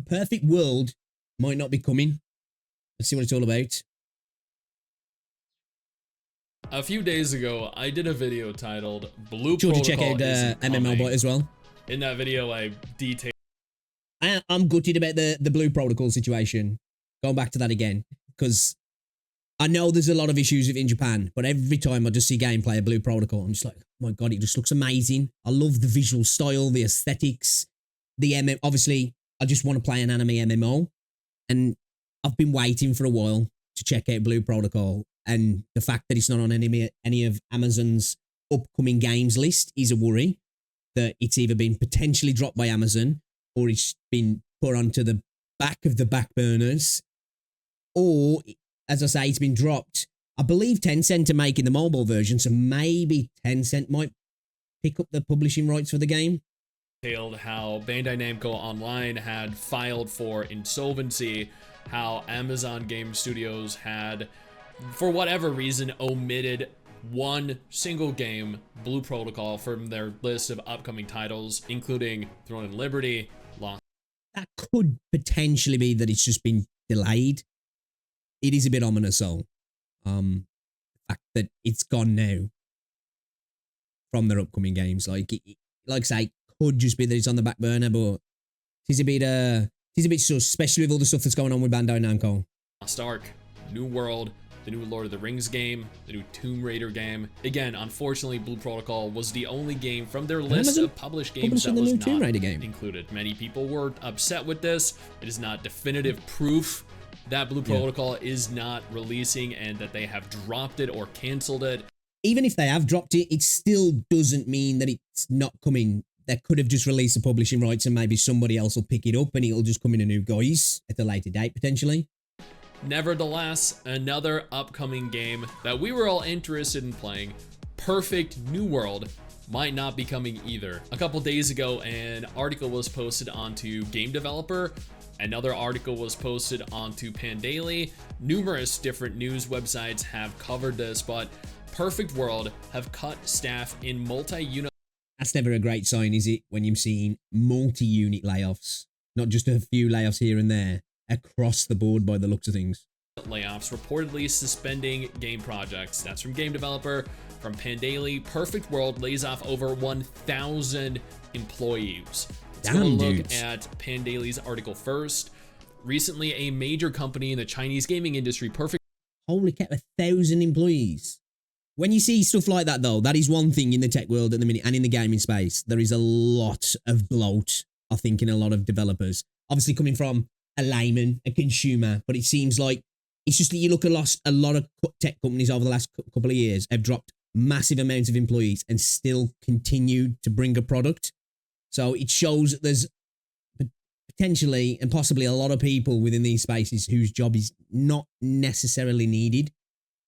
Perfect world might not be coming. Let's see what it's all about. A few days ago, I did a video titled Blue Sure to check Protocol out Isn't MMO Coming. Bot as well. In that video, I detailed I'm gutted about the Blue Protocol situation. Going back to that again, because I know there's a lot of issues with in Japan, but every time I just see gameplay of Blue Protocol, I'm just like, oh my god, it just looks amazing. I love the visual style, the aesthetics, obviously, I just want to play an anime MMO, and I've been waiting for a while to check out Blue Protocol, and the fact that it's not on any of Amazon's upcoming games list is a worry that it's either been potentially dropped by Amazon or it's been put onto the back of the back burners, or, as I say, it's been dropped. I believe Tencent are making the mobile version, so maybe Tencent might pick up the publishing rights for the game. how Bandai Namco Online had filed for insolvency, how Amazon Game Studios had, for whatever reason, omitted one single game, Blue Protocol, from their list of upcoming titles, including Throne and Liberty, Lost. That could potentially be that it's just been delayed. It is a bit ominous, though. The fact that it's gone now from their upcoming games, like I say, could just be that it's on the back burner, but it's a bit sus, especially with all the stuff that's going on with Bandai Namco. Lost Ark, New World, the new Lord of the Rings game, the new Tomb Raider game. Again, unfortunately, Blue Protocol was the only game from their list of published games that was not Tomb Raider game included. Many people were upset with this. It is not definitive proof that Blue Protocol is not releasing and that they have dropped it or canceled it. Even if they have dropped it, it still doesn't mean that it's not coming. They could have just released the publishing rights and maybe somebody else will pick it up and it'll just come in a new guise at a later date, potentially. Nevertheless, another upcoming game that we were all interested in playing, Perfect New World, might not be coming either. A couple days ago, an article was posted onto Game Developer. Another article was posted onto Pandaily. Numerous different news websites have covered this, but Perfect World have cut staff in multi-unit. That's never a great sign, is it, when you're seeing multi-unit layoffs? Not just a few layoffs here and there, across the board by the looks of things. Layoffs, reportedly suspending game projects. That's from Game Developer. From Pandaily, Perfect World lays off over 1,000 employees. Let's go look at Pandaily's article first. Recently, a major company in the Chinese gaming industry, Holy cow, 1,000 employees. When you see stuff like that, though, that is one thing in the tech world at the minute and in the gaming space. There is a lot of bloat, I think, in a lot of developers. Obviously coming from a layman, a consumer, but it seems like it's just that you look at a lot of tech companies over the last couple of years have dropped massive amounts of employees and still continue to bring a product. So it shows that there's potentially and possibly a lot of people within these spaces whose job is not necessarily needed.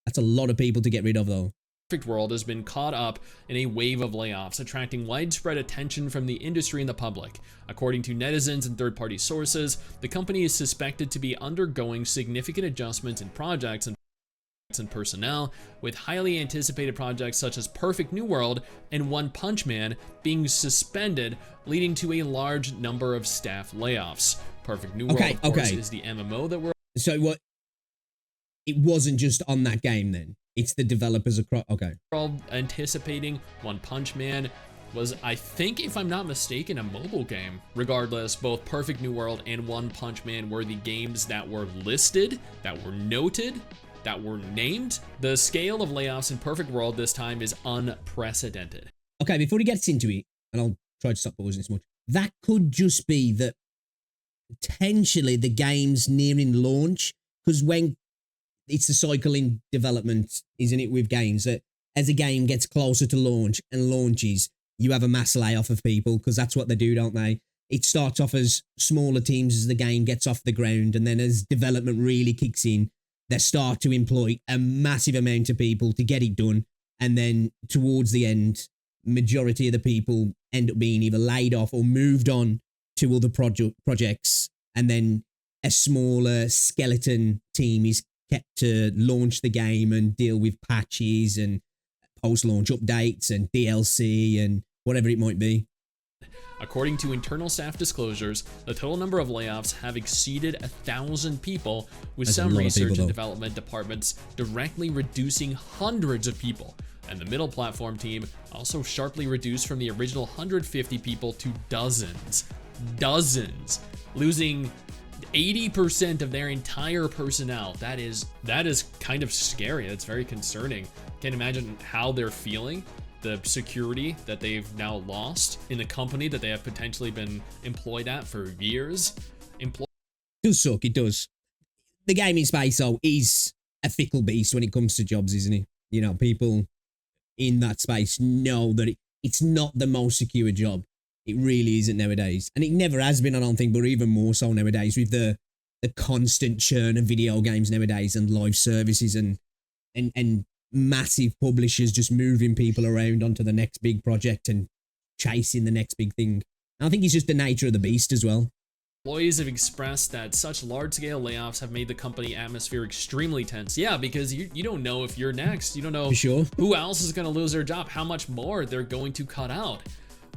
That's a lot of people to get rid of, though. Perfect World has been caught up in a wave of layoffs, attracting widespread attention from the industry and the public. According to netizens and third-party sources, the company is suspected to be undergoing significant adjustments in projects and personnel, with highly anticipated projects such as Perfect New World and One Punch Man being suspended, leading to a large number of staff layoffs. Perfect New World, of course, is the MMO that we're... So what? It wasn't just on that game, then? It's the developers across... Okay. We're all anticipating One Punch Man was, I think, if I'm not mistaken, a mobile game. Regardless, both Perfect New World and One Punch Man were the games that were listed, that were noted, that were named. The scale of layoffs in Perfect World this time is unprecedented. Okay, before he gets into it, and I'll try to stop pausing this much, that could just be that potentially the game's nearing launch, because when it's the cycle in development, isn't it, with games, that as a game gets closer to launch and launches, you have a mass layoff of people, because that's what they do, don't they? It starts off as smaller teams as the game gets off the ground, and then as development really kicks in, they start to employ a massive amount of people to get it done, and then towards the end, majority of the people end up being either laid off or moved on to other projects, and then a smaller skeleton team is kept to launch the game and deal with patches and post-launch updates and DLC and whatever it might be. According to internal staff disclosures, the total number of layoffs have exceeded 1,000 people, with That's a some lot of research people, and though. development departments directly reducing hundreds of people. And the middle platform team also sharply reduced from the original 150 people to dozens, losing 80% of their entire personnel. That is kind of scary. That's very concerning. Can't imagine how they're feeling, the security that they've now lost in the company that they have potentially been employed at for years. It does suck, it does. The gaming space, though, is a fickle beast when it comes to jobs, isn't it? You know, people in that space know that it's not the most secure job. It really isn't nowadays. And it never has been, I don't think, but even more so nowadays with the constant churn of video games nowadays and live services and massive publishers just moving people around onto the next big project and chasing the next big thing. And I think it's just the nature of the beast as well. Employees have expressed that such large-scale layoffs have made the company atmosphere extremely tense. Yeah, because you don't know if you're next. You don't know For sure. who else is going to lose their job, how much more they're going to cut out.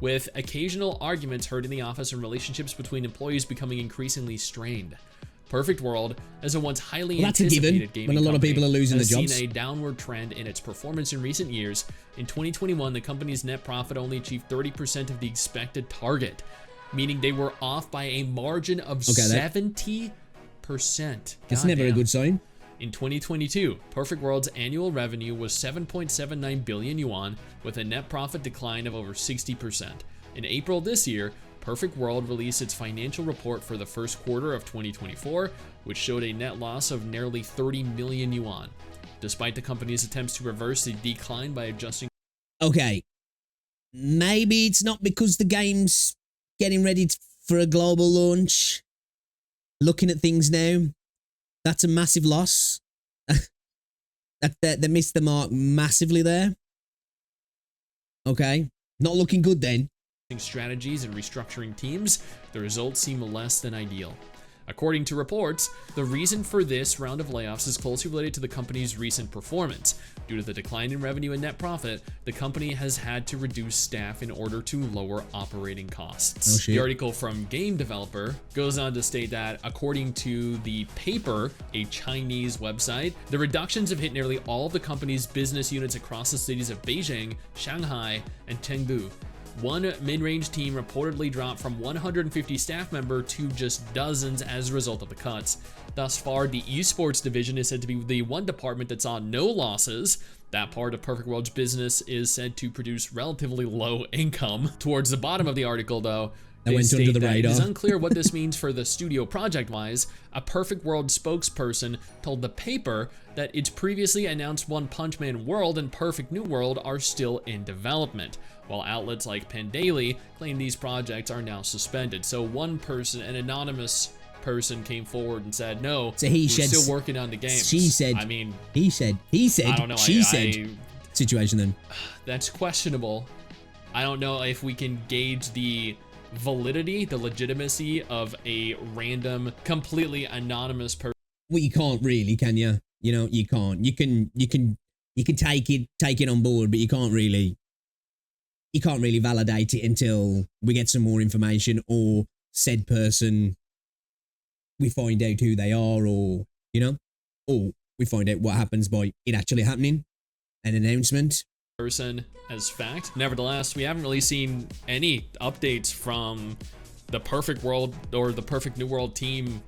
With occasional arguments heard in the office and relationships between employees becoming increasingly strained. Perfect World, as a once highly That's a anticipated given gaming when a lot of company, people are losing their has jobs. seen a downward trend in its performance in recent years. In 2021, the company's net profit only achieved 30% of the expected target, meaning they were off by a margin of 70%. It's never a good sign. In 2022, Perfect World's annual revenue was 7.79 billion yuan, with a net profit decline of over 60%. In April this year, Perfect World released its financial report for the first quarter of 2024, which showed a net loss of nearly 30 million yuan. Despite the company's attempts to reverse the decline by adjusting. Okay, maybe it's not because the game's getting ready for a global launch. Looking at things now, that's a massive loss. They missed the mark massively there. Okay, not looking good then. Strategies and restructuring teams, the results seem less than ideal. According to reports, the reason for this round of layoffs is closely related to the company's recent performance. Due to the decline in revenue and net profit, the company has had to reduce staff in order to lower operating costs. Oh, shit. The article from Game Developer goes on to state that, according to the paper, a Chinese website, the reductions have hit nearly all of the company's business units across the cities of Beijing, Shanghai, and Chengdu. One mid-range team reportedly dropped from 150 staff member to just dozens as a result of the cuts. Thus far, the esports division is said to be the one department that saw no losses. That part of Perfect World's business is said to produce relatively low income. Towards the bottom of the article, though, That went under the radar. it is unclear what this means for the studio project-wise. A Perfect World spokesperson told the paper that its previously announced One Punch Man World and Perfect New World are still in development, while outlets like Pandaily claim these projects are now suspended. So one person, an anonymous person, came forward and said, no, So we're still working on the games. She said. I mean, he said. I don't know. She said. Situation then. That's questionable. I don't know if we can gauge the validity, the legitimacy of a random, completely anonymous person. Well, you can't really, can you? You know, you can't. You can take it on board, but you can't really validate it until we get some more information or said person, we find out who they are, or we find out what happens by it actually happening, an announcement. Person as fact. Nevertheless, we haven't really seen any updates from the Perfect World or the Perfect New World team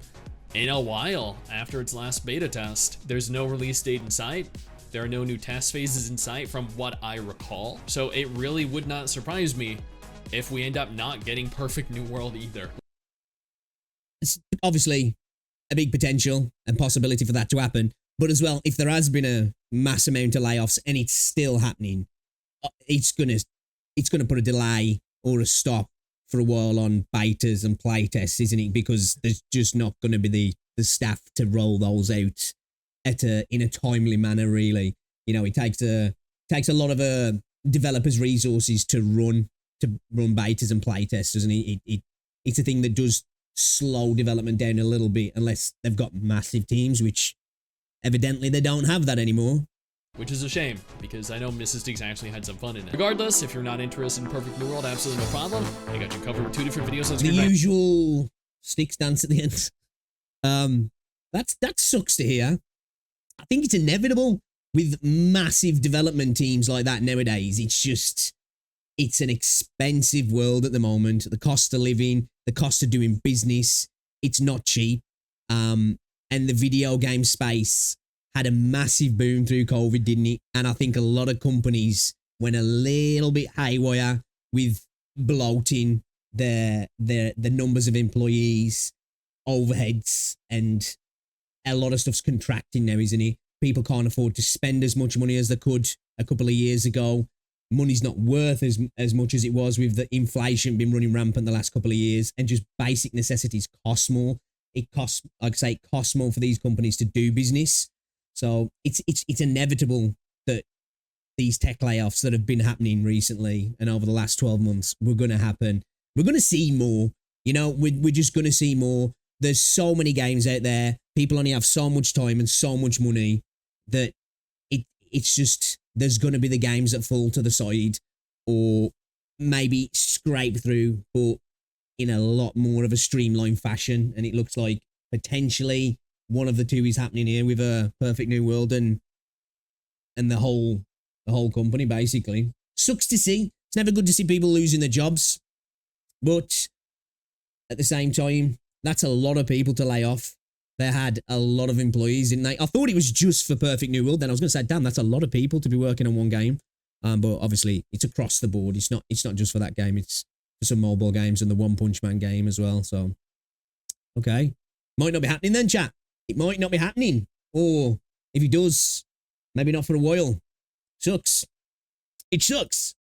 in a while after its last beta test. There's no release date in sight. There are no new test phases in sight from what I recall. So it really would not surprise me if we end up not getting Perfect New World either. It's obviously a big potential and possibility for that to happen. But as well, if there has been a mass amount of layoffs and it's still happening, it's gonna put a delay or a stop for a while on betas and playtests, isn't it? Because there's just not going to be the staff to roll those out in a timely manner. Really, it takes a lot of developers' resources to run betas and playtests, doesn't it? It's a thing that does slow development down a little bit unless they've got massive teams, which evidently they don't have that anymore. which is a shame because I know Mrs. Sticks actually had some fun in it. Regardless, if you're not interested in Perfect New World, absolutely no problem. I got you covered with 2 different videos on The screen. usual Sticks dance at the end. That sucks to hear. I think it's inevitable with massive development teams like that nowadays. It's an expensive world at the moment. The cost of living, the cost of doing business, it's not cheap. And the video game space had a massive boom through COVID, didn't it? And I think a lot of companies went a little bit haywire with bloating the numbers of employees, overheads, and a lot of stuff's contracting now, isn't it? People can't afford to spend as much money as they could a couple of years ago. Money's not worth as much as it was with the inflation been running rampant the last couple of years, and just basic necessities cost more. It costs, like I say, it costs more for these companies to do business. So it's inevitable that these tech layoffs that have been happening recently and over the last 12 months were going to happen. We're going to see more. You know, we're just going to see more. There's so many games out there. People only have so much time and so much money that it's just, there's going to be the games that fall to the side or maybe scrape through, but in a lot more of a streamlined fashion. And it looks like potentially one of the two is happening here with a Perfect New World and the whole company, basically. Sucks to see. It's never good to see people losing their jobs. But at the same time, that's a lot of people to lay off. They had a lot of employees, didn't they? I thought it was just for Perfect New World. Then I was going to say, damn, that's a lot of people to be working on one game. But obviously, it's across the board. It's not just for that game. It's for some mobile games and the One Punch Man game as well. So, okay. Might not be happening then, chat. It might not be happening. Or if it does, maybe not for a while. Sucks. It sucks.